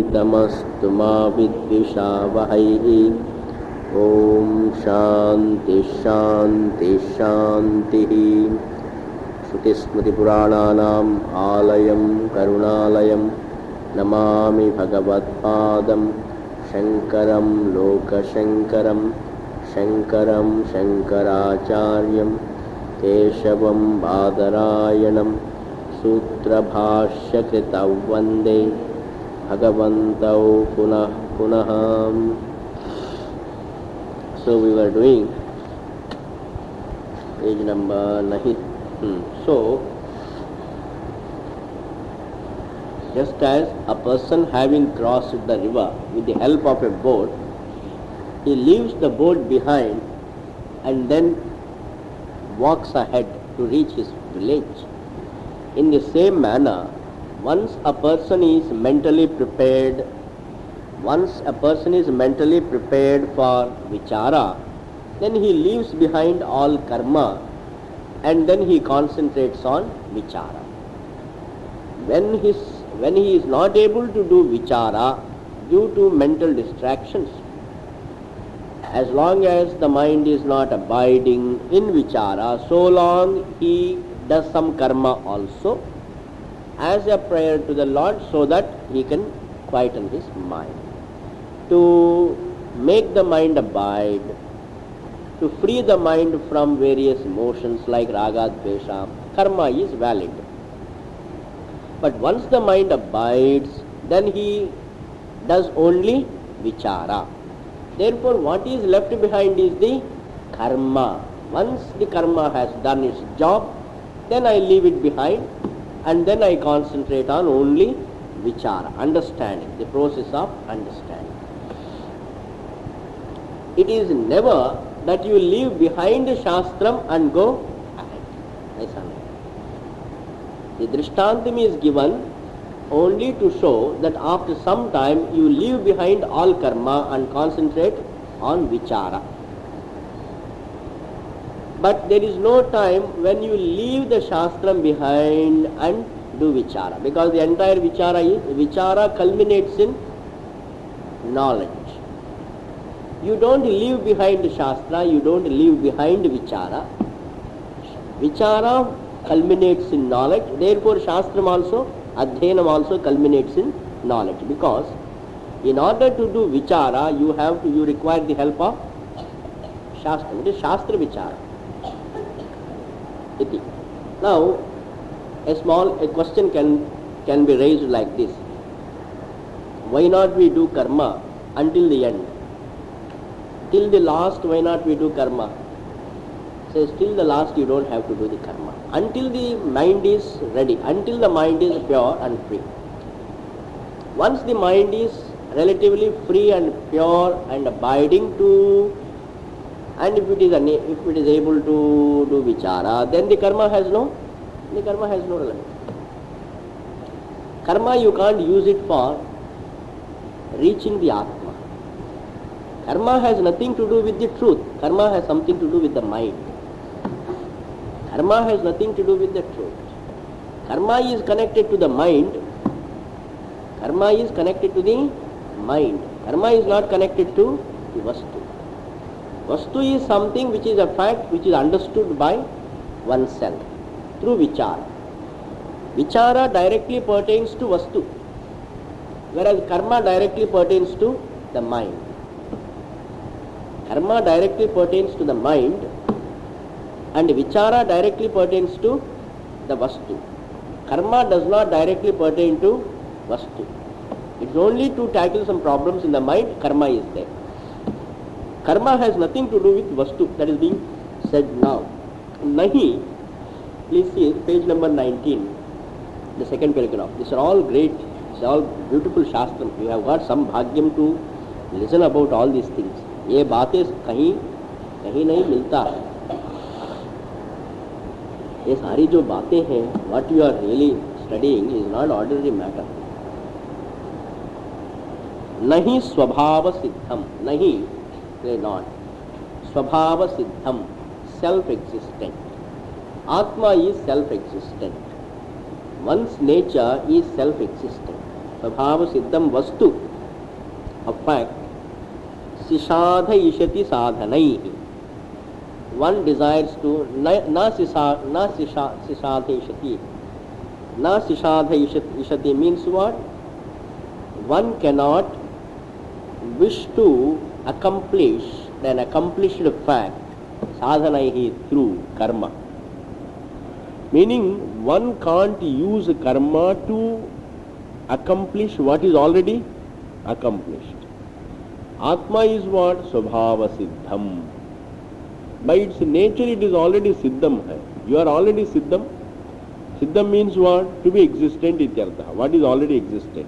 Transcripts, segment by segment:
तमस्तु मा विद्विषावहैः। ॐ शान्ति शान्ति शान्तिः। श्रुतिस्मृतिपुराणानाम् आलयं करुणालयं नमामि भगवत्पादं शङ्करं लोकशङ्करं शङ्करं शङ्कराचार्यं केशवं बादरायणं सूत्रभाष्यकृतौ वन्दे भगवन्तौ पुनः पुनः. So we were doing page number 9. So just as a person having crossed the river with the help of a boat, he leaves the boat behind and then walks ahead to reach his village. In the same manner, once a person is mentally prepared for vichara, then he leaves behind all karma and then he concentrates on vichara. When he is not able to do vichara due to mental distractions, as long as the mind is not abiding in vichara, so long he does some karma also as a prayer to the Lord, so that he can quieten his mind. To make the mind abide, to free the mind from various emotions like raga, dvesha, karma is valid. But once the mind abides, then he does only vichara. Therefore, what is left behind is the karma. Once the karma has done its job, then I leave it behind and then I concentrate on only vichara, understanding, the process of understanding. It is never that you leave behind the shastram and go ahead. The drishtantam is given only to show that after some time you leave behind all karma and concentrate on vichara. But there is no time when you leave the shastram behind and do vichara, because the entire vichara culminates in knowledge. You don't leave behind the shastra, you don't leave behind vichara. Vichara culminates in knowledge, therefore shastram also, adhyanam also culminates in knowledge, because in order to do vichara you require the help of shastra. It is shastra vichara. Now a question can be raised like this: why not we do karma until the end? Till the last, why not we do karma? Says till the last you don't have to do the karma. Until the mind is ready, until the mind is pure and free. Once the mind is relatively free and pure and abiding to, and if it is able to do vichara, then the karma has no relevance. Karma you can't use it for reaching the Atma. Karma has nothing to do with the truth. Karma has something to do with the mind. Karma has nothing to do with the truth. Karma is connected to the mind. Karma is connected to the mind. Karma is not connected to the vastu. Vastu is something which is a fact which is understood by oneself through vichara. Vichara directly pertains to vastu, whereas karma directly pertains to the mind. Karma directly pertains to the mind and vichara directly pertains to the vastu. Karma does not directly pertain to vastu. It is only to tackle some problems in the mind, karma is there. Karma has nothing to do with vastu, that is being said now. Nahi, please see page number 19, the second paragraph. These are all great, these are all beautiful shastram. You have got some bhagyam to listen about all these things. ये बातें कहीं नहीं मिलता है. ये सारी जो बातें हैं, what you are really studying is not ordinary matter. नहीं स्वभाव सिद्धम, नहीं not स्वभाव सिद्धम, self existent. Atma is self existent. One's nature is self existent. Svabhava Siddham Vastu, a fact, Sishadhaishati Sadhanaihi. One desires to na sishadhaishati. Na sishadhaishati means what? One cannot wish to accomplish an accomplished fact, sadhanaihi, through karma. Meaning, one can't use karma to accomplish what is already accomplished. Atma is what? Svabhava Siddham. By its nature it is already Siddham. You are already Siddham. Siddham means what? To be existent ityartha. What is already existent?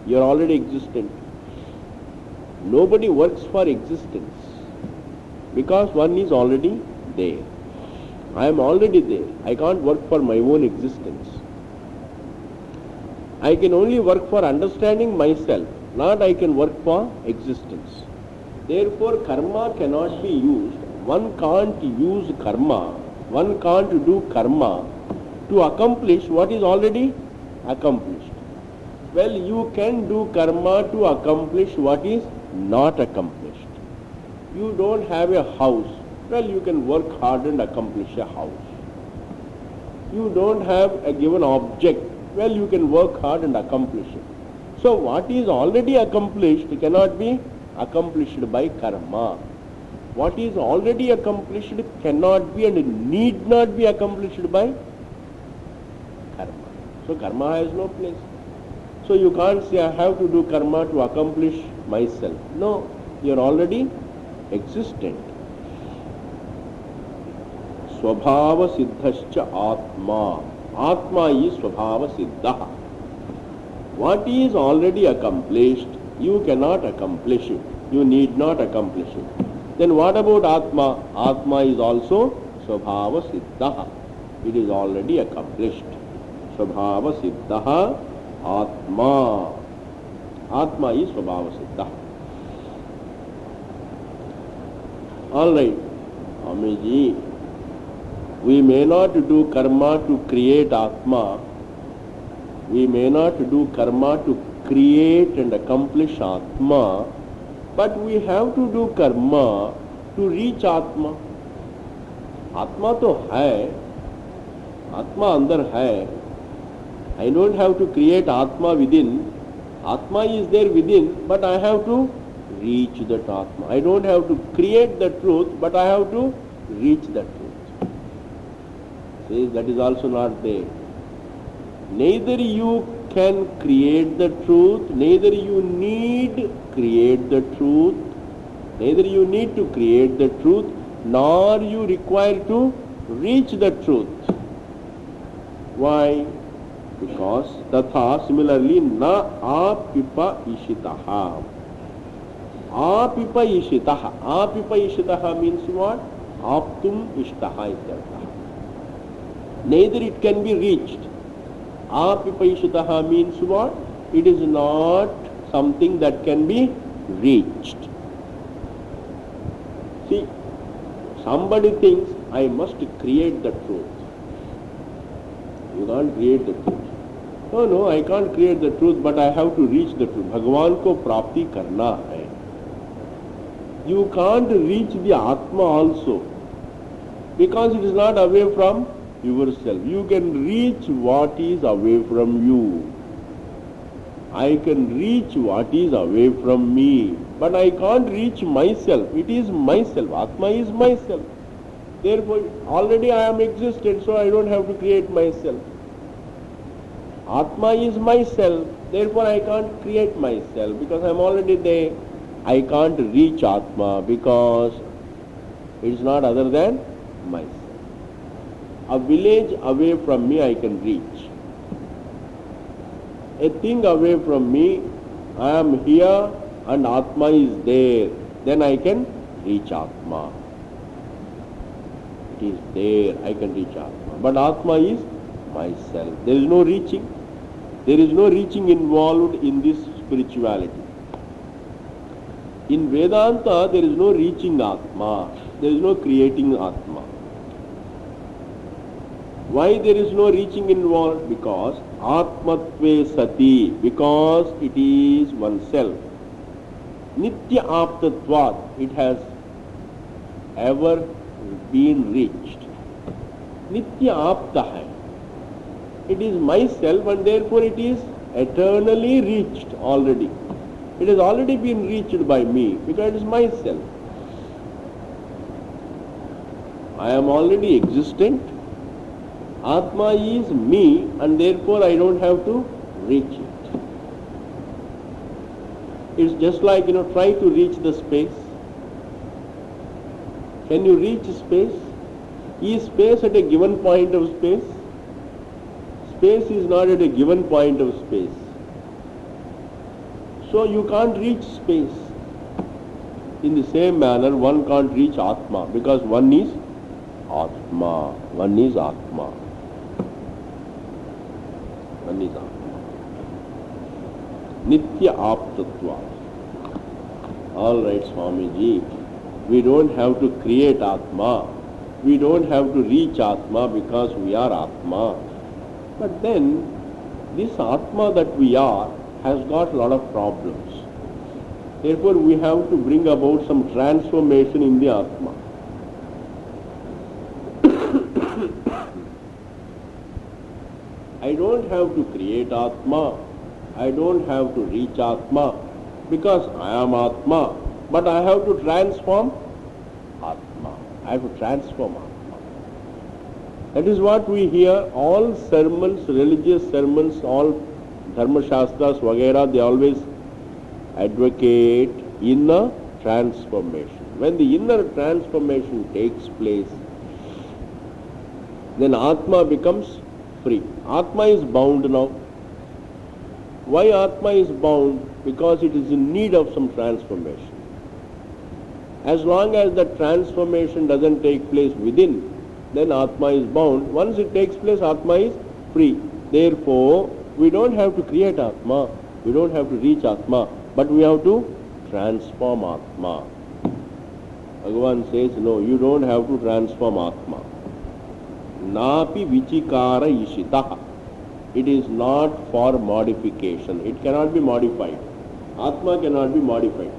You are already existent. Nobody works for existence because one is already there. I am already there. I can't work for my own existence. I can only work for understanding myself, not I can work for existence. Therefore, karma cannot be used. One can't use karma, one can't do karma to accomplish what is already accomplished. Well, you can do karma to accomplish what is not accomplished. You don't have a house. Well, you can work hard and accomplish a house. You don't have a given object. Well, you can work hard and accomplish it. So, what is already accomplished cannot be accomplished by karma. What is already accomplished cannot be and need not be accomplished by karma. So, karma has no place. So, you can't say, I have to do karma to accomplish myself. No, you are already existent. Svabhava Siddhascha Atma. Atma is Svabhava Siddha. What is already accomplished, you cannot accomplish it. You need not accomplish it. Then what about Atma? Atma is also Svabhava Siddha. It is already accomplished. Svabhava Siddha Atma. Atma is Svabhava Siddha. Alright, Amiji, we may not do karma to create Atma. We may not do karma to create and accomplish Atma, but we have to do karma to reach Atma. Atma to hai, Atma andar hai. I don't have to create Atma within. Atma is there within, but I have to reach that Atma. I don't have to create the truth, but I have to reach the truth. See, that is also not there. Neither you can create the truth, neither you need create the truth, neither you need to create the truth, nor you require to reach the truth. Why? Because tatha, similarly, na apipa ishitaha. Apipa ishitaha. Apipa ishitaha means what? Aptum ishtaha ityartha. Neither it can be reached. Apipaishitaha means what? It is not something that can be reached. See, somebody thinks, I must create the truth. You can't create the truth. No, I can't create the truth, but I have to reach the truth. Bhagavan ko prapti karna hai. You can't reach the Atma also, because it is not away from yourself. You can reach what is away from you. I can reach what is away from me, but I can't reach myself. It is myself. Atma is myself. Therefore, already I am existent, so I don't have to create myself. Atma is myself. Therefore, I can't create myself because I am already there. I can't reach Atma because it is not other than myself. A village away from me I can reach. A thing away from me, I am here and Atma is there. Then I can reach Atma. It is there, I can reach Atma. But Atma is myself. There is no reaching. There is no reaching involved in this spirituality. In Vedanta, there is no reaching Atma. There is no creating Atma. Why there is no reaching involved? Because Atmatve Sati, because it is oneself. Nitya Aptatvat, it has ever been reached. Nitya Apta hai. It is myself and therefore it is eternally reached already. It has already been reached by me because it is myself. I am already existent. Atma is me and therefore I don't have to reach it. It's just like, try to reach the space. Can you reach space? Is space at a given point of space? Space is not at a given point of space. So you can't reach space. In the same manner, one can't reach Atma because one is Atma. One is Atma. One is Atma. Nitya Aptatva. All right, Swamiji. We don't have to create Atma. We don't have to reach Atma because we are Atma. But then, this Atma that we are has got a lot of problems. Therefore, we have to bring about some transformation in the Atma. I don't have to create Atma. I don't have to reach Atma because I am Atma. But I have to transform Atma. I have to transform Atma. That is what we hear. All sermons, religious sermons, all Dharma Shastras, Vagera, they always advocate inner transformation. When the inner transformation takes place, then Atma becomes free. Atma is bound now. Why Atma is bound? Because it is in need of some transformation. As long as the transformation doesn't take place within, then Atma is bound. Once it takes place, Atma is free. Therefore, we don't have to create Atma. We don't have to reach Atma. But we have to transform Atma. Bhagavan says, no, you don't have to transform Atma. Napi vichikara ishitaha. It is not for modification. It cannot be modified. Atma cannot be modified.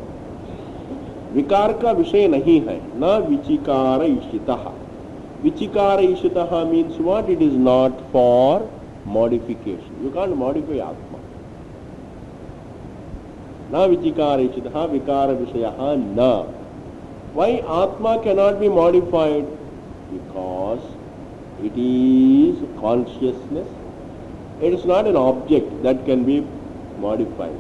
Vikar ka vishay nahi hai. Na vichikara ishitaha. Vichikara ishitaha means what? It is not for modification. You can't modify Atma. Na vichikara ishitaha vikara vishayaha na. Why Atma cannot be modified? Because it is consciousness. It is not an object that can be modified.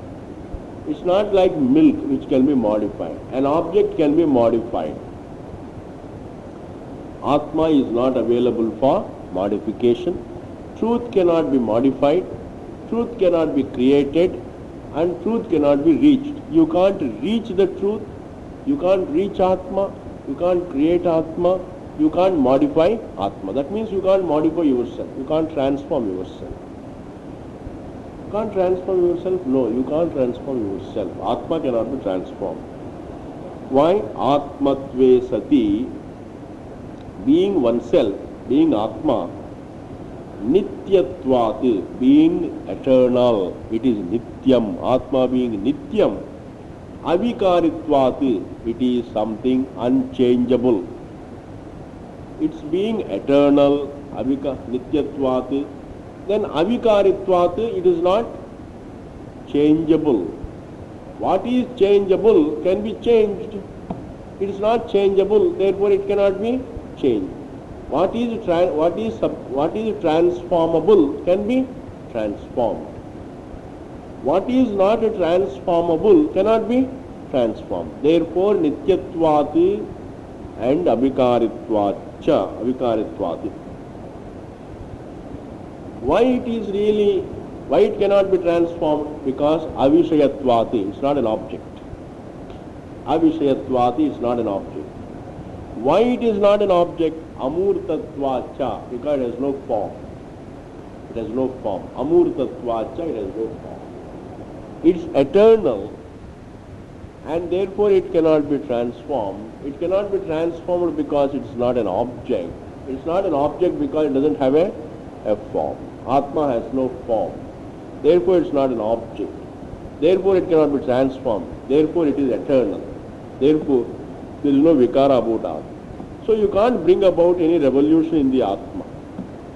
It's not like milk which can be modified. An object can be modified. Atma is not available for modification. Truth cannot be modified. Truth cannot be created. And truth cannot be reached. You can't reach the truth. You can't reach Atma. You can't create Atma. You can't modify Atma. That means you can't modify yourself. You can't transform yourself. You can't transform yourself? No, you can't transform yourself. Atma cannot be transformed. Why? Atmatve Sati, being oneself, being Atma, Nityatvat, being eternal. It is Nityam. Atma being Nityam. Avikaritvat, it is something unchangeable. It's being eternal, Nityatvat. Then Avikaritvat, it is not changeable. What is changeable can be changed. It is not changeable, therefore it cannot be changed. What is transformable can be transformed. What is not transformable cannot be transformed. Therefore, Nityatvat and Abhikaritvat. Why it cannot be transformed? Because Avishayatvat, it's not an object. Avishayatvat is not an object. Why it is not an object? Amurtatvacha, because it has no form. It has no form. Amurtatvacha, it has no form. It's eternal and therefore it cannot be transformed. It cannot be transformed because it is not an object. It's not an object because it doesn't have a form. Atma has no form. Therefore it's not an object. Therefore it cannot be transformed. Therefore it is eternal. Therefore there is no vikara about Atma. So you can't bring about any revolution in the Atma.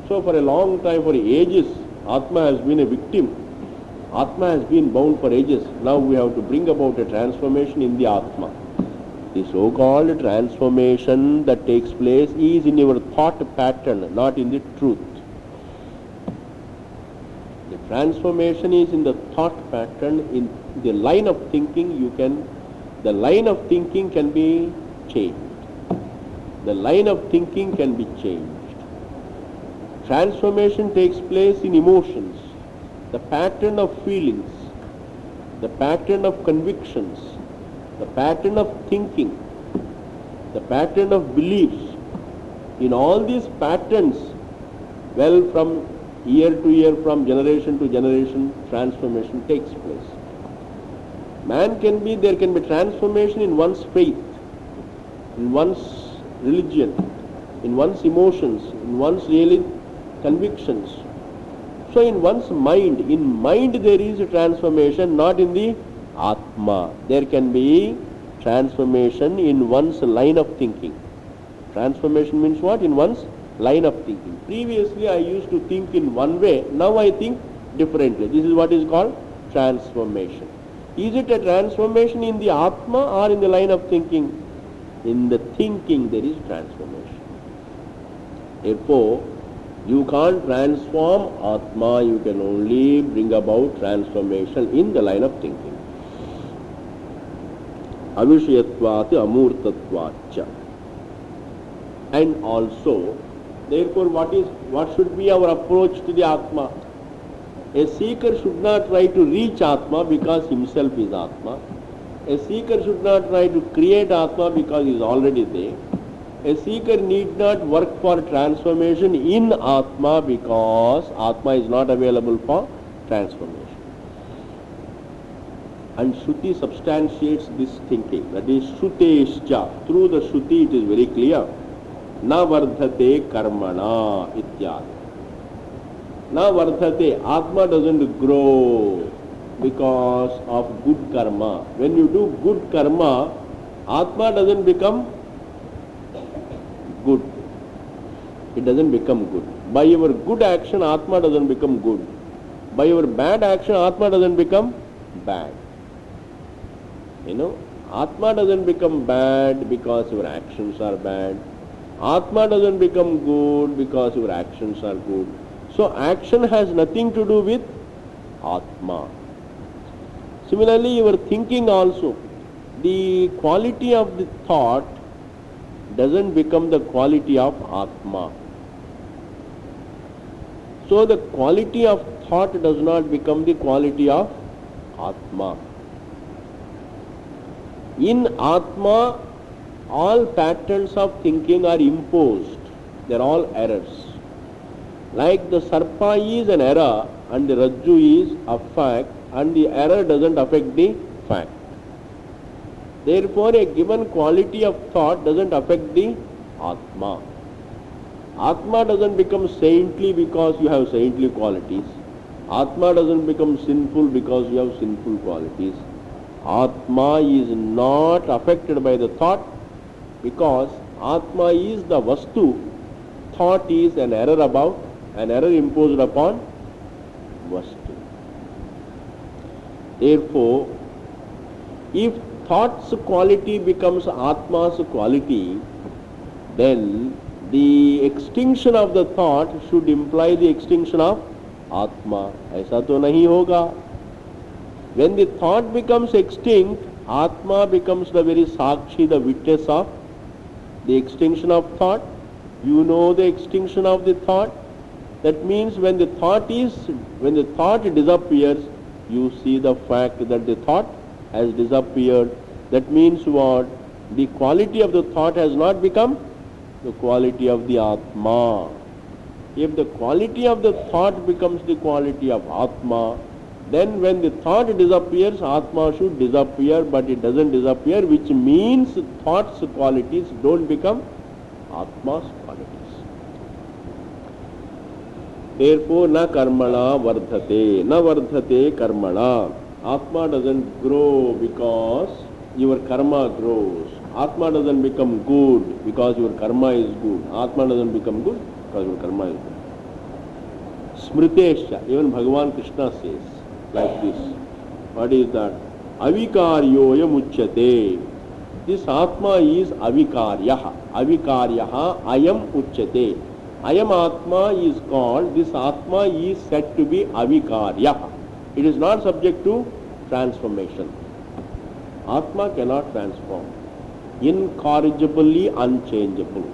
So for a long time, for ages, Atma has been a victim. Atma has been bound for ages. Now we have to bring about a transformation in the Atma. The so-called transformation that takes place is in your thought pattern, not in the truth. The transformation is in the thought pattern, in the line of thinking. The line of thinking can be changed. The line of thinking can be changed. Transformation takes place in emotions, the pattern of feelings, the pattern of convictions, the pattern of thinking, the pattern of beliefs. In all these patterns, well, from year to year, from generation to generation, transformation takes place. There can be transformation in one's faith, in one's religion, in one's emotions, in one's really convictions. So in one's mind, there is a transformation, not in the Atma. There can be transformation in one's line of thinking. Transformation means what? In one's line of thinking. Previously I used to think in one way, now I think differently. This is what is called transformation. Is it a transformation in the Atma or in the line of thinking? In the thinking there is transformation. Therefore, you can't transform Atma, you can only bring about transformation in the line of thinking. Avishayatvat amurtatvacha. And also, therefore, what should be our approach to the Atma? A seeker should not try to reach Atma because himself is Atma. A seeker should not try to create Atma because he is already there. A seeker need not work for transformation in Atma because Atma is not available for transformation. And Shruti substantiates this thinking. That is Shrutescha. Through the Shruti it is very clear. Na vardhate karmana ityad. Na vardhate. Atma doesn't grow because of good karma. When you do good karma, Atma doesn't become good. It doesn't become good. By your good action, Atma doesn't become good. By your bad action, Atma doesn't become bad. Atma doesn't become bad because your actions are bad. Atma doesn't become good because your actions are good. So action has nothing to do with Atma. Similarly, your thinking also. The quality of the thought doesn't become the quality of Atma. So the quality of thought does not become the quality of Atma. In Atma, all patterns of thinking are imposed. They are all errors. Like the Sarpa is an error and the Rajju is a fact, and the error doesn't affect the fact. Therefore, a given quality of thought doesn't affect the Atma. Atma doesn't become saintly because you have saintly qualities. Atma doesn't become sinful because you have sinful qualities. Atma is not affected by the thought because Atma is the Vastu. Thought is an error imposed upon Vastu. Therefore, if thought's quality becomes Atma's quality, then the extinction of the thought should imply the extinction of Atma. Aisa to nahi hoga. When the thought becomes extinct, Atma becomes the very Sakshi, the witness of the extinction of thought. You know the extinction of the thought. That means when the thought disappears, you see the fact that the thought has disappeared. That means what? The quality of the thought has not become the quality of the Atma. If the quality of the thought becomes the quality of Atma, then when the thought disappears, Atma should disappear, but it doesn't disappear, which means thought's qualities don't become Atma's qualities. Therefore, na karmana vardhate, na vardhate karmana. Atma doesn't grow because your karma grows. Atma doesn't become good because your karma is good. Atma doesn't become good because your karma is good. Smritesha, even Bhagavan Krishna says like this. What is that? Avikaryoya muchyate. This Atma is avikaryaha. Avikaryaha ayam uchyate. Ayam Atma is called, this Atma is said to be avikaryaha. It is not subject to transformation. Atma cannot transform. Incorrigibly unchangeable.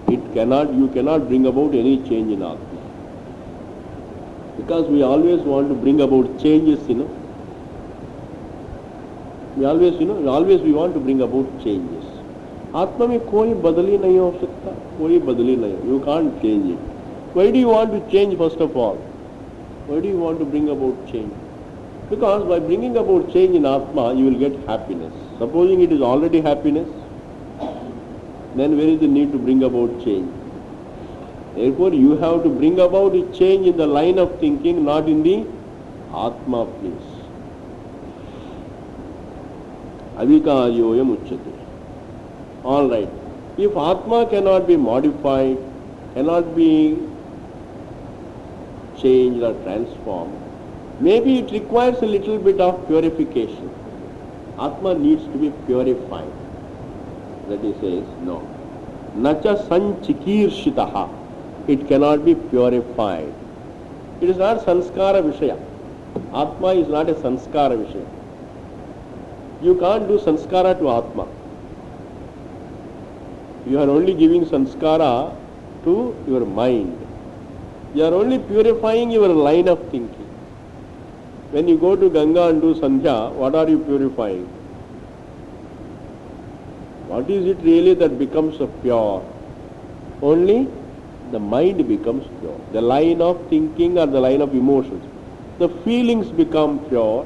It cannot, you cannot bring about any change in Atma. Because we always want to bring about changes, We always we want to bring about changes. Atma में कोई बदली नहीं हो सकता, कोई बदली नहीं. You can't change it. Why do you want to change first of all? Why do you want to bring about change? Because by bringing about change in Atma, you will get happiness. Supposing it is already happiness, then where is the need to bring about change? Therefore, you have to bring about a change in the line of thinking, not in the Atma place. Avikaryoyam uchyate. All right. If Atma cannot be modified, cannot be changed or transformed, maybe it requires a little bit of purification. Atma needs to be purified. That he says, no. Nacha sanchikirshitaha. It cannot be purified. It is not sanskara vishaya. Atma is not a sanskara vishaya. You can't do sanskara to Atma. You are only giving sanskara to your mind. You are only purifying your line of thinking. When you go to Ganga and do Sandhya, what are you purifying? What is it really that becomes pure? Only the mind becomes pure. The line of thinking or the line of emotions. The feelings become pure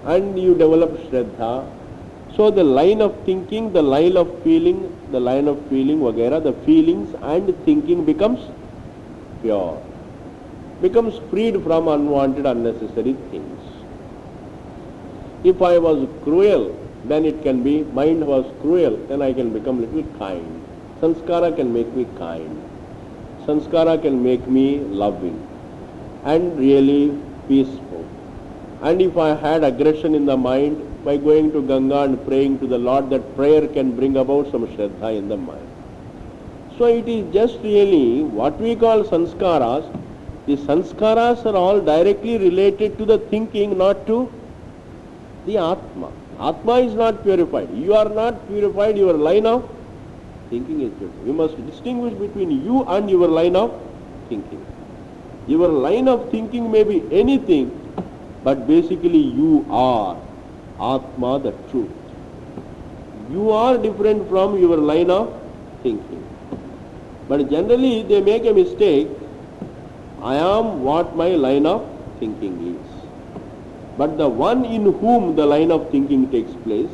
and you develop Shraddha. So the line of thinking, the line of feeling, vagera, the feelings and thinking becomes pure. Becomes freed from unwanted, unnecessary things. If I was cruel, then it can be, mind was cruel, then I can become little kind. Sanskara can make me kind. Sanskara can make me loving and really peaceful. And if I had aggression in the mind, by going to Ganga and praying to the Lord, that prayer can bring about some Shraddha in the mind. So it is just really what we call sanskaras. The sanskaras are all directly related to the thinking, not to the Atma. Atma is not purified. You are not purified, your line of thinking is purified. You must distinguish between you and your line of thinking. Your line of thinking may be anything, but basically you are Atma, the truth. You are different from your line of thinking. But generally they make a mistake. I am what my line of thinking is. But the one in whom the line of thinking takes place,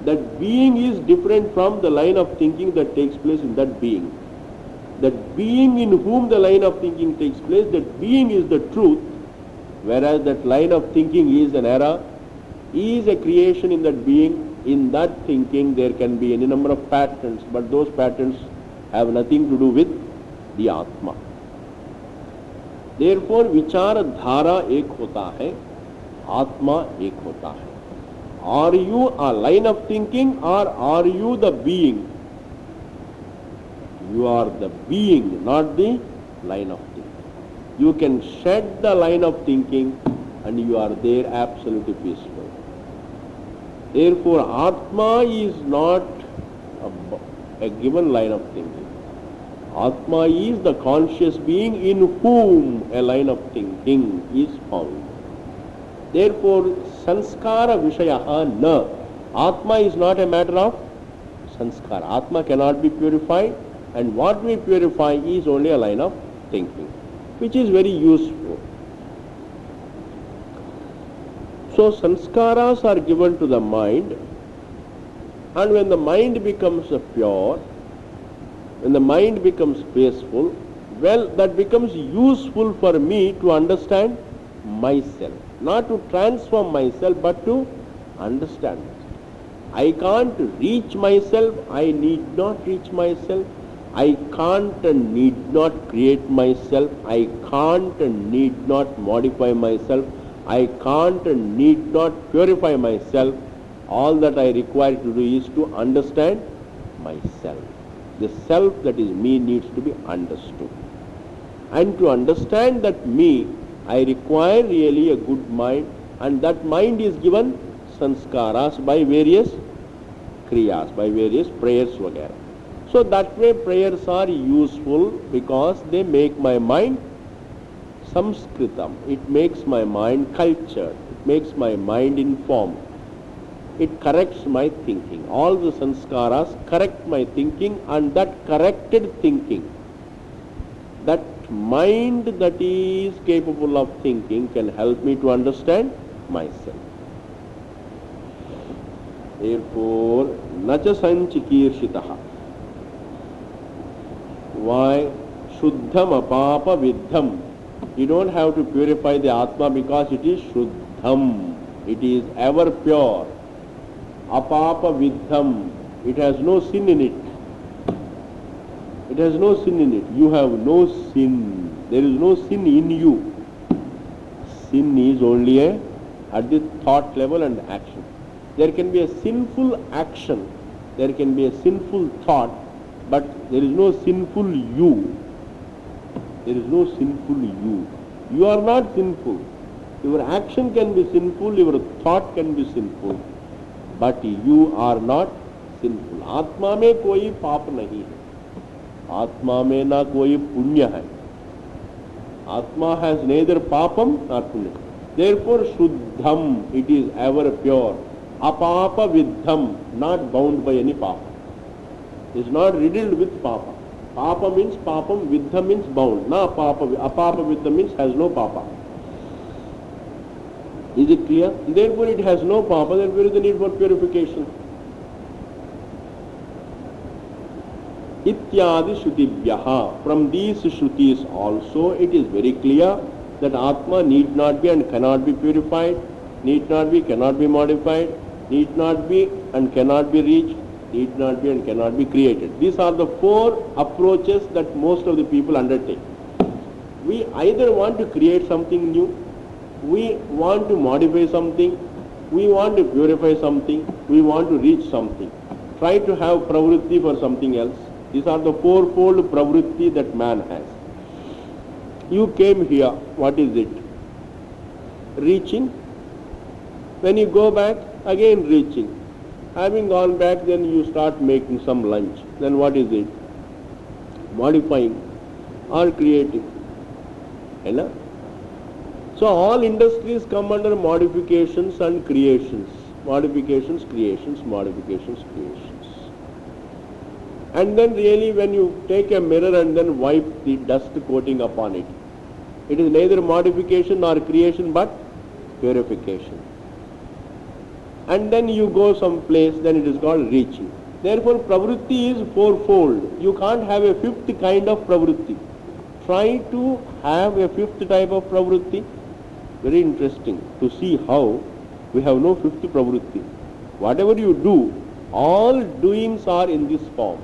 that being is different from the line of thinking that takes place in that being. That being in whom the line of thinking takes place, that being is the truth, whereas that line of thinking is an error, is a creation in that being. In that thinking there can be any number of patterns, but those patterns have nothing to do with the Atma. Therefore, vichara dhara ek hota hai, Atma ek hota hai. Are you a line of thinking or are you the being? You are the being, not the line of thinking. You can shed the line of thinking and you are there absolutely peaceful. Therefore, Atma is not a given line of thinking. Atma is the conscious being in whom a line of thinking is found. Therefore, sanskara vishayaha na. Atma is not a matter of sanskara. Atma cannot be purified, and what we purify is only a line of thinking, which is very useful. So sanskaras are given to the mind, and when the mind becomes pure, when the mind becomes peaceful, well, that becomes useful for me to understand myself. Not to transform myself, but to understand myself. I can't reach myself, I need not reach myself. I can't and need not create myself. I can't and need not modify myself. I can't and need not purify myself. All that I require to do is to understand myself. The self that is me needs to be understood. And to understand that me, I require really a good mind, and that mind is given sanskaras by various kriyas, by various prayers vagara. So that way prayers are useful because they make my mind samskritam. It makes my mind cultured. It makes my mind informed. It corrects my thinking. All the sanskaras correct my thinking, and that corrected thinking, that mind that is capable of thinking, can help me to understand myself. Therefore, nacha sanchikirshitaha. Why? Shuddham apapa viddham. You don't have to purify the Atma because it is shuddham. It is ever pure. Apapa viddham. It has no sin in it. It has no sin in it. You have no sin. There is no sin in you. Sin is only at the thought level and action. There can be a sinful action. There can be a sinful thought. But there is no sinful you. There is no sinful you. You are not sinful. Your action can be sinful, your thought can be sinful, but you are not sinful. आत्मा में कोई पाप नहीं है. आत्मा में ना कोई पुण्य है. Atma has neither papam nor punya. Therefore, shuddham, it is ever pure. Apapa viddham, not bound by any papa. Is not riddled with papa. Papa means papam, viddham means bound. Na papa, apapa viddham means has no papa. Is it clear? Therefore it has no papa, therefore there is the need for purification. Ityadi Shrutibhyaha. From these Shrutis also it is very clear that Atma need not be and cannot be purified, need not be, cannot be modified, need not be and cannot be reached, need not be and cannot be created. These are the four approaches that most of the people undertake. We either want to create something new, we want to modify something, we want to purify something, we want to reach something. Try to have pravritti for something else. These are the fourfold pravritti that man has. You came here, what is it? Reaching. When you go back, again reaching. Having gone back, then you start making some lunch. Then what is it? Modifying or creating. Right? So all industries come under modifications and creations. Modifications, creations, modifications, creations. And then really when you take a mirror and then wipe the dust coating upon it, it is neither modification nor creation but purification. And then you go someplace, then it is called reaching. Therefore pravritti is fourfold. You can't have a fifth kind of pravritti. Try to have a fifth type of pravritti. Very interesting to see how we have no fifth pravritti. Whatever you do, all doings are in this form.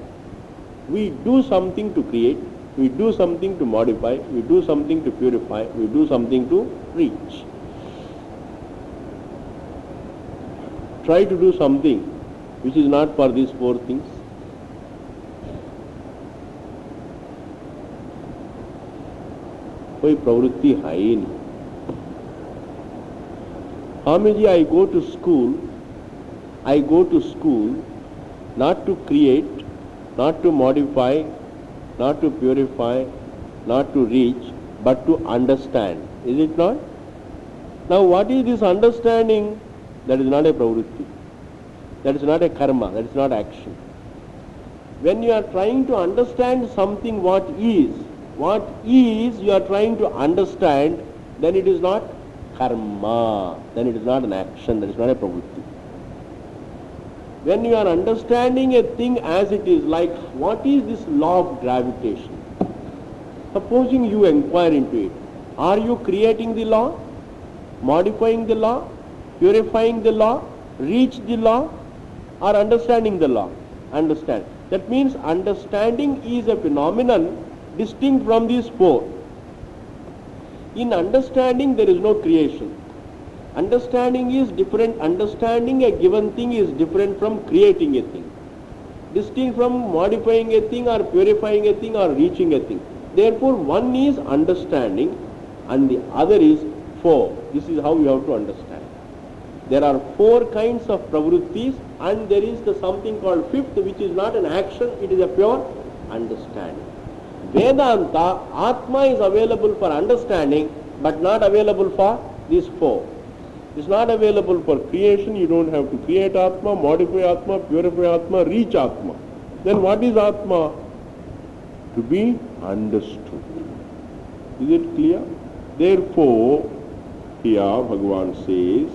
We do something to create, we do something to modify, we do something to purify, we do something to reach. Try to do something which is not for these four things. कोई प्रवृत्ति है ही नहीं. Swamiji, I go to school not to create, not to modify, not to purify, not to reach, but to understand. Is it not? Now what is this understanding? That is not a pravritti. That is not a karma. That is not action. When you are trying to understand something what is you are trying to understand, then it is not karma. Then it is not an action. That is not a pravritti. When you are understanding a thing as it is, like what is this law of gravitation? Supposing you inquire into it, are you creating the law, modifying the law, purifying the law, reach the law, or understanding the law? Understand. That means understanding is a phenomenon distinct from these four. In understanding there is no creation. Understanding is different. Understanding a given thing is different from creating a thing. Distinct from modifying a thing or purifying a thing or reaching a thing. Therefore, one is understanding and the other is four. This is how you have to understand. There are four kinds of pravrittis and there is the something called fifth, which is not an action, it is a pure understanding. Vedanta, Atma is available for understanding but not available for these four. It is not available for creation. You don't have to create Atma, modify Atma, purify Atma, reach Atma. Then what is Atma? To be understood. Is it clear? Therefore, here Bhagavan says,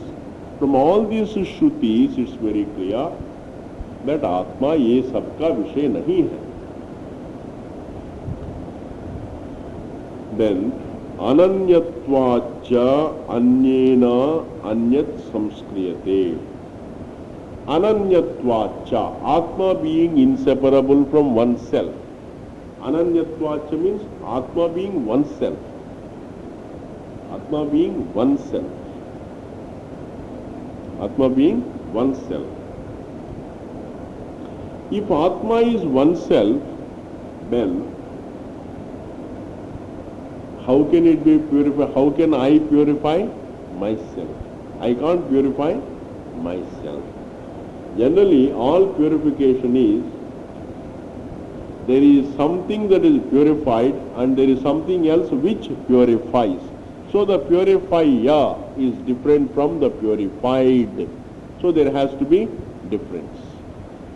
from all these Shrutis, it's very clear that Atma ye sabka vishay nahi hai. Then, ananyatvacha anyena anyat samskriyate. Ananyatvacha, Atma being inseparable from oneself. Ananyatvacha means Atma being oneself. Atma being oneself. Atma being oneself. If Atma is oneself, then how can it be purified? How can I purify myself? I can't purify myself. Generally, all purification is, there is something that is purified and there is something else which purifies. So the purifier is different from the purified. So there has to be difference.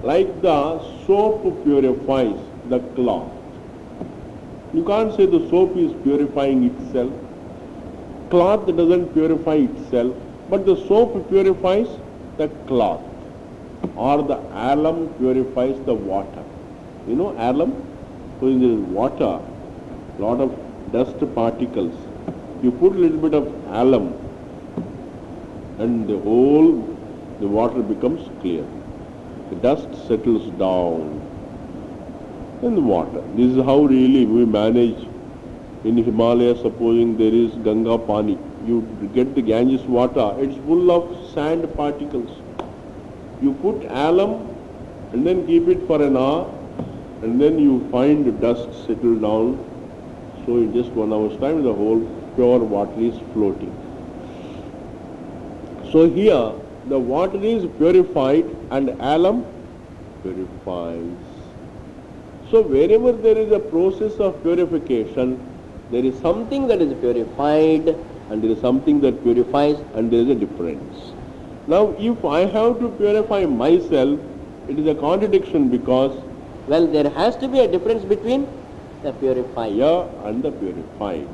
Like the soap purifies the cloth. You can't say the soap is purifying itself. Cloth doesn't purify itself, but the soap purifies the cloth. Or the alum purifies the water. You know alum? So in this water, lot of dust particles. You put a little bit of alum and the water becomes clear. The dust settles down in the water. This is how really we manage in Himalaya. Supposing there is Ganga Pani, you get the Ganges water, it's full of sand particles. You put alum and then keep it for an hour and then you find the dust settle down. So in just 1 hour's time the whole pure water is floating. So here the water is purified and alum purifies. So wherever there is a process of purification, there is something that is purified and there is something that purifies and there is a difference. Now if I have to purify myself, it is a contradiction because, well, there has to be a difference between the purifier and the purified.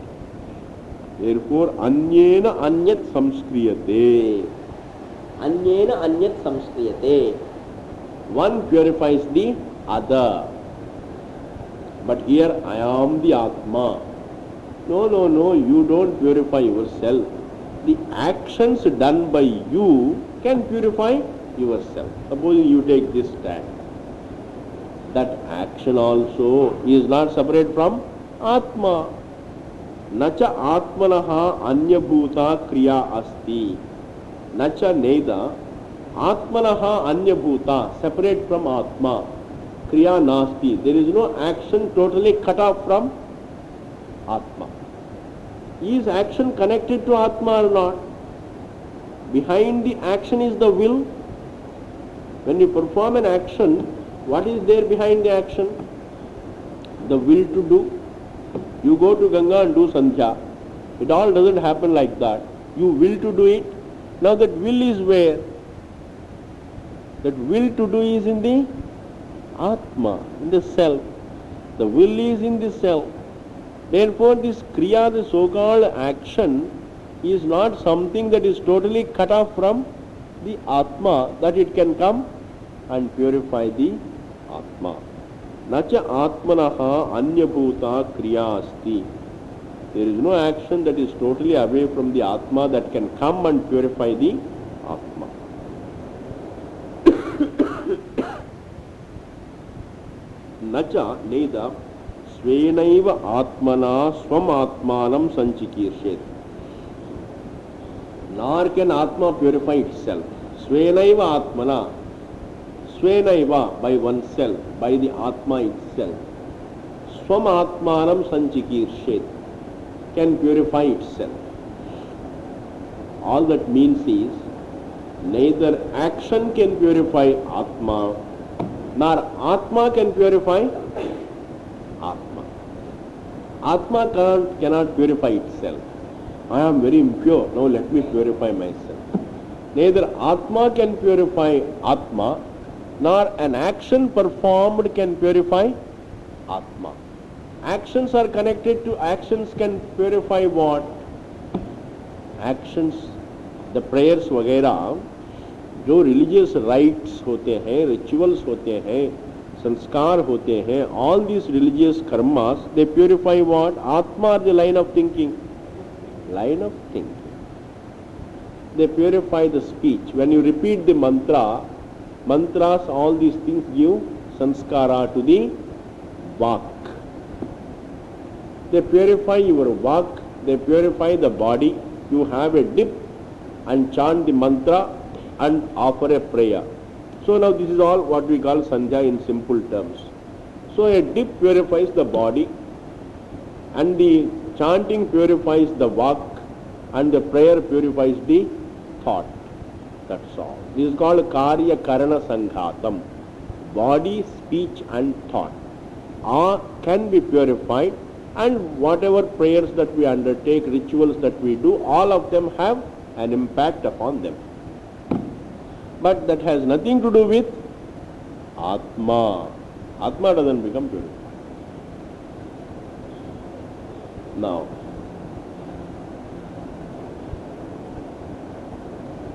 Therefore, anyena anyat samskriyate. Anyena anyat samskriyate. One purifies the other. But here I am the Atma. No, you don't purify yourself. The actions done by you can purify yourself. Suppose you take this stand. That action also is not separate from Atma. Nacha Atmanaha Anyabhuta Kriya Asti. Nacha Neda Atmanaha Anyabhuta, separate from Atma. Kriya Nasti. There is no action totally cut off from Atma. Is action connected to Atma or not? Behind the action is the will. When you perform an action, what is there behind the action? The will to do. You go to Ganga and do Sandhya. It all doesn't happen like that. You will to do it. Now that will is where? That will to do is in the Atma, in the self. The will is in the self. Therefore this Kriya, the so-called action, is not something that is totally cut off from the Atma, that it can come and purify the Atma. Nacha atmanaha anyabhuta kriya asti. There is no action that is totally away from the Atma that can come and purify the Atma. Nacha, neither, svenaiva atmana swam atmanam sanchikirshet. Nor can Atma purify itself. Svenaiva atmana, svenaiva, by oneself, by the Atma itself. Swam atmanam sanchikirshet, can purify itself. All that means is, neither action can purify Atma, nor Atma can purify Atma. Atma cannot purify itself. I am very impure, now let me purify myself. Neither Atma can purify Atma, nor an action performed can purify Atma. Actions are connected to actions can purify what? Actions, the prayers वगैरह, जो religious rites होते हैं, rituals होते हैं, संस्कार होते हैं, all these religious karmas, they purify what? Atma or the line of thinking? Line of thinking. They purify the speech. When you repeat the mantra, mantras, all these things give sanskara to the vak. They purify your vak, they purify the body. You have a dip and chant the mantra and offer a prayer. So now this is all what we call sandhya in simple terms. So a dip purifies the body and the chanting purifies the vak and the prayer purifies the thought. That's all. This is called karya karana sanghatam. Body, speech and thought can be purified, and whatever prayers that we undertake, rituals that we do, all of them have an impact upon them. But that has nothing to do with Atma. Atma doesn't become purified. Now,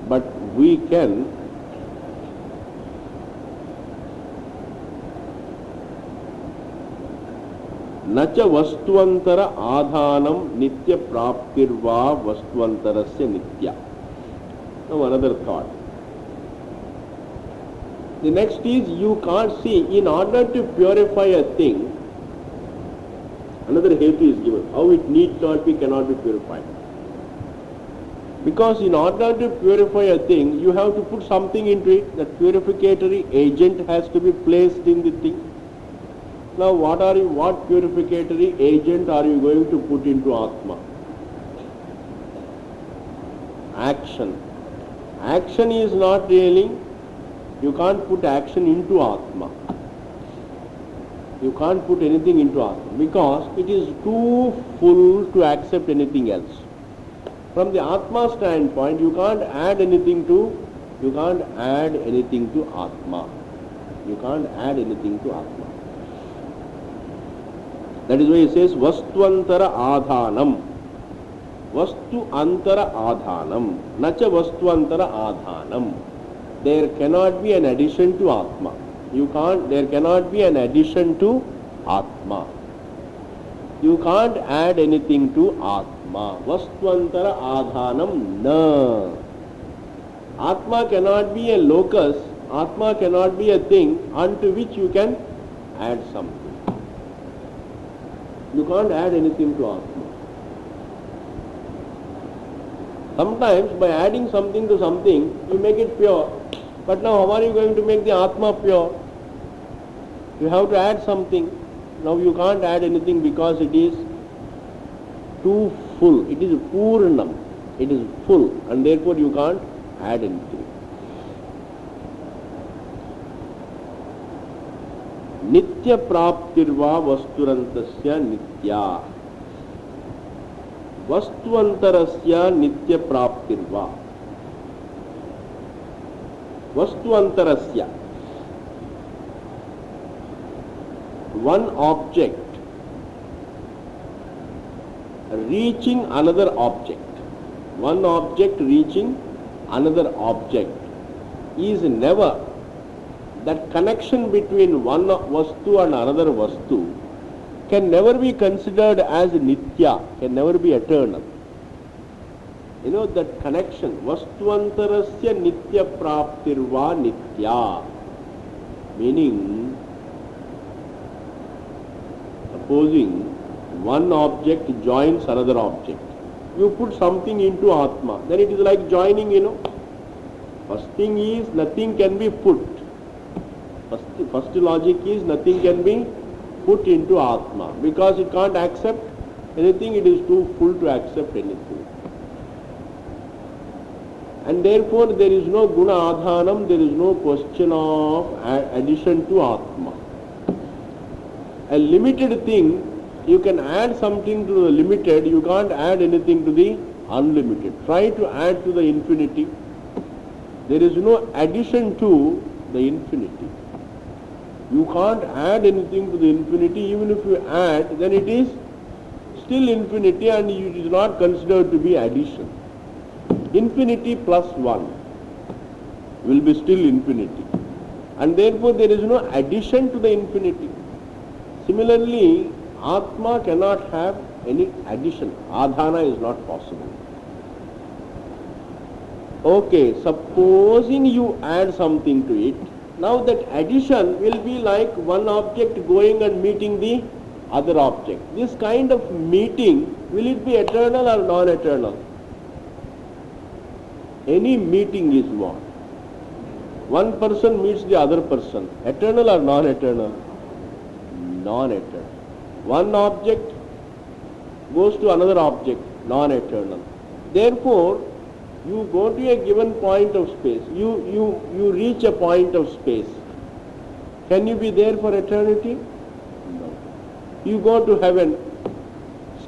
but we can nacha vastuantara adhanam nitya praptirva vastuantarasya nitya. Now another thought. The next is, you can't see, in order to purify a thing, another hetu is given, how it need not be, cannot be purified. Because in order to purify a thing, you have to put something into it. That purificatory agent has to be placed in the thing. Now what purificatory agent are you going to put into Atma? Action. Action is not really, you can't put action into Atma. You can't put anything into Atma because it is too full to accept anything else. From the Atma standpoint, you can't add anything to Atma. You can't add anything to Atma. That is why it says vastuantara adhanam. Vastu antara adhanam. Nacha vastuantara adhanam. There cannot be an addition to Atma. There cannot be an addition to Atma. You can't add anything to Atma. Vastuantara adhanam na. Atma cannot be a locus. Atma cannot be a thing unto which you can add something. You can't add anything to Atma. Sometimes by adding something to something, you make it pure. But now how are you going to make the Atma pure? You have to add something. Now you can't add anything because it is too full. It is purnam. It is full, and therefore you can't add anything. Nitya praptirva vasturantasya nitya. Vastuantarasya nitya praptirva. Vastuantarasya. One object reaching another object. One object reaching another object is never that connection between one vastu and another vastu can never be considered as nitya, can never be eternal. You know that connection, vastuantarasya nitya praptirva nitya, meaning supposing one object joins another object. You put something into Atma, then it is like joining, First thing is nothing can be put. First logic is nothing can be put into Atma because it can't accept anything, it is too full to accept anything. And therefore there is no guna adhanam, there is no question of addition to Atma. A limited thing, you can add something to the limited, you can't add anything to the unlimited. Try to add to the infinity. There is no addition to the infinity. You can't add anything to the infinity. Even if you add, then it is still infinity and it is not considered to be addition. Infinity plus 1 will be still infinity. And therefore there is no addition to the infinity. Similarly, Atma cannot have any addition. Adhana is not possible. Okay, supposing you add something to it, now that addition will be like one object going and meeting the other object. This kind of meeting, will it be eternal or non-eternal? Any meeting is what? One person meets the other person. Eternal or non-eternal? Non-eternal. One object goes to another object, non-eternal. Therefore, you go to a given point of space. You reach a point of space. Can you be there for eternity? No. You go to heaven.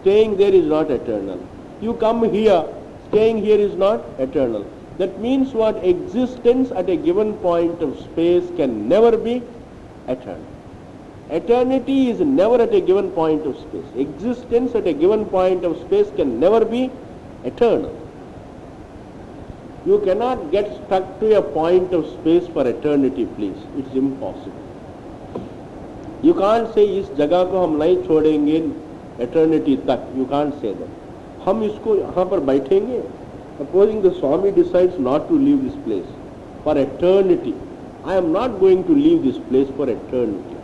Staying there is not eternal. You come here. Staying here is not eternal. That means what? Existence at a given point of space can never be eternal. Eternity is never at a given point of space. Existence at a given point of space can never be eternal. You cannot get stuck to a point of space for eternity, please. It's impossible. You can't say, इस जगह को हम नहीं छोड़ेंगे eternity तक. You can't say that. हम इसको यहाँ पर बैठेंगे. Supposing the Swami decides not to leave this place for eternity. I am not going to leave this place for eternity.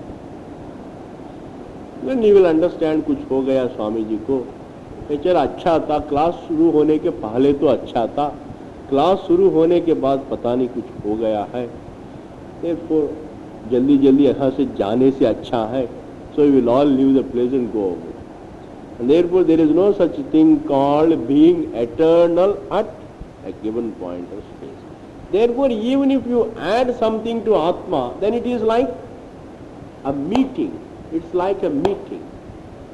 Then you will understand कुछ हो गया स्वामी जी को. चल अच्छा था, क्लास शुरू होने के पहले तो अच्छा था, क्लास शुरू होने के बाद पता नहीं कुछ हो गया है. Therefore, जल्दी जल्दी यहाँ से जाने से अच्छा है. So we will all leave the place and go away. And therefore there is no such thing called being eternal at a given point of space. Therefore even if you add something to Atma, then it is like a meeting. It's like a meeting.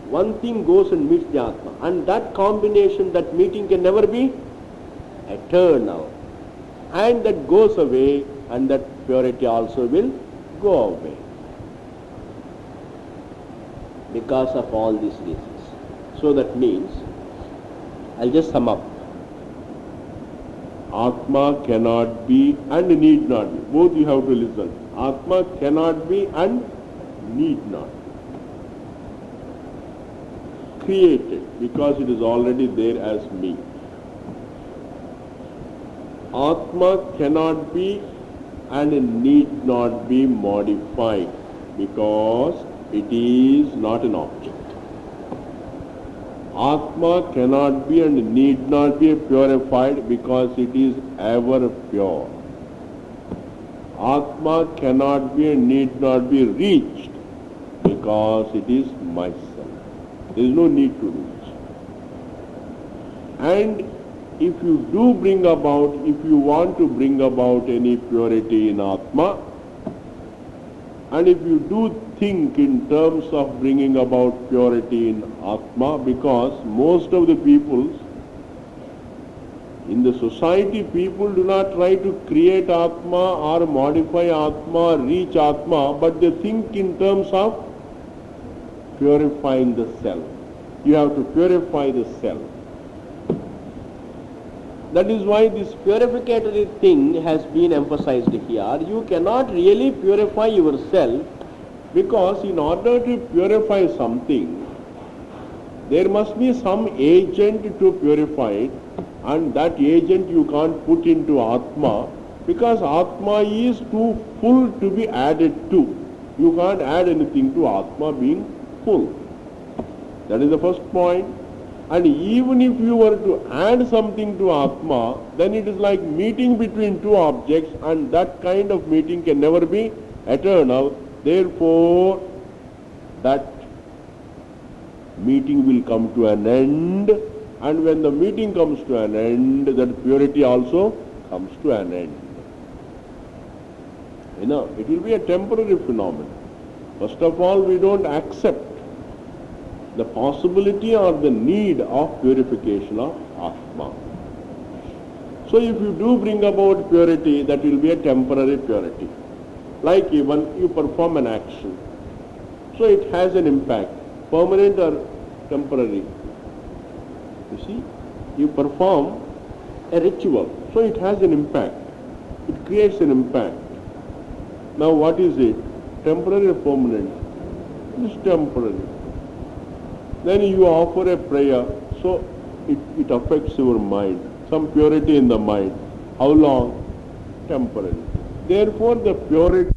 One thing goes and meets the Atma. And that combination, that meeting can never be eternal. And that goes away and that purity also will go away. Because of all these reasons. So that means, I'll just sum up. Atma cannot be and need not be. Both you have to listen. Atma cannot be and need not be created because it is already there as me. Atma cannot be and need not be modified because it is not an object. Atma cannot be and need not be purified because it is ever pure. Atma cannot be and need not be reached because it is myself. There is no need to reach. And if you do bring about, if you want to bring about any purity in Atma, and if you do think in terms of bringing about purity in Atma, because most of the peoples in the society, people do not try to create Atma or modify Atma, reach Atma, but they think in terms of purifying the self. You have to purify the self. That is why this purificatory thing has been emphasized here. You cannot really purify yourself, because in order to purify something, there must be some agent to purify it, and that agent you can't put into Atma, because Atma is too full to be added to. You can't add anything to Atma being full. That is the first point. And even if you were to add something to Atma, then it is like meeting between two objects, and that kind of meeting can never be eternal. Therefore, that meeting will come to an end, and when the meeting comes to an end, that purity also comes to an end. It will be a temporary phenomenon. First of all, we don't accept the possibility or the need of purification of Atma. So if you do bring about purity, that will be a temporary purity. Like even you perform an action, so it has an impact, permanent or temporary. You see, you perform a ritual, so it has an impact. It creates an impact. Now what is it? Temporary or permanent? It is temporary. Then you offer a prayer, so it affects your mind, some purity in the mind. How long? Temporary. Therefore the purity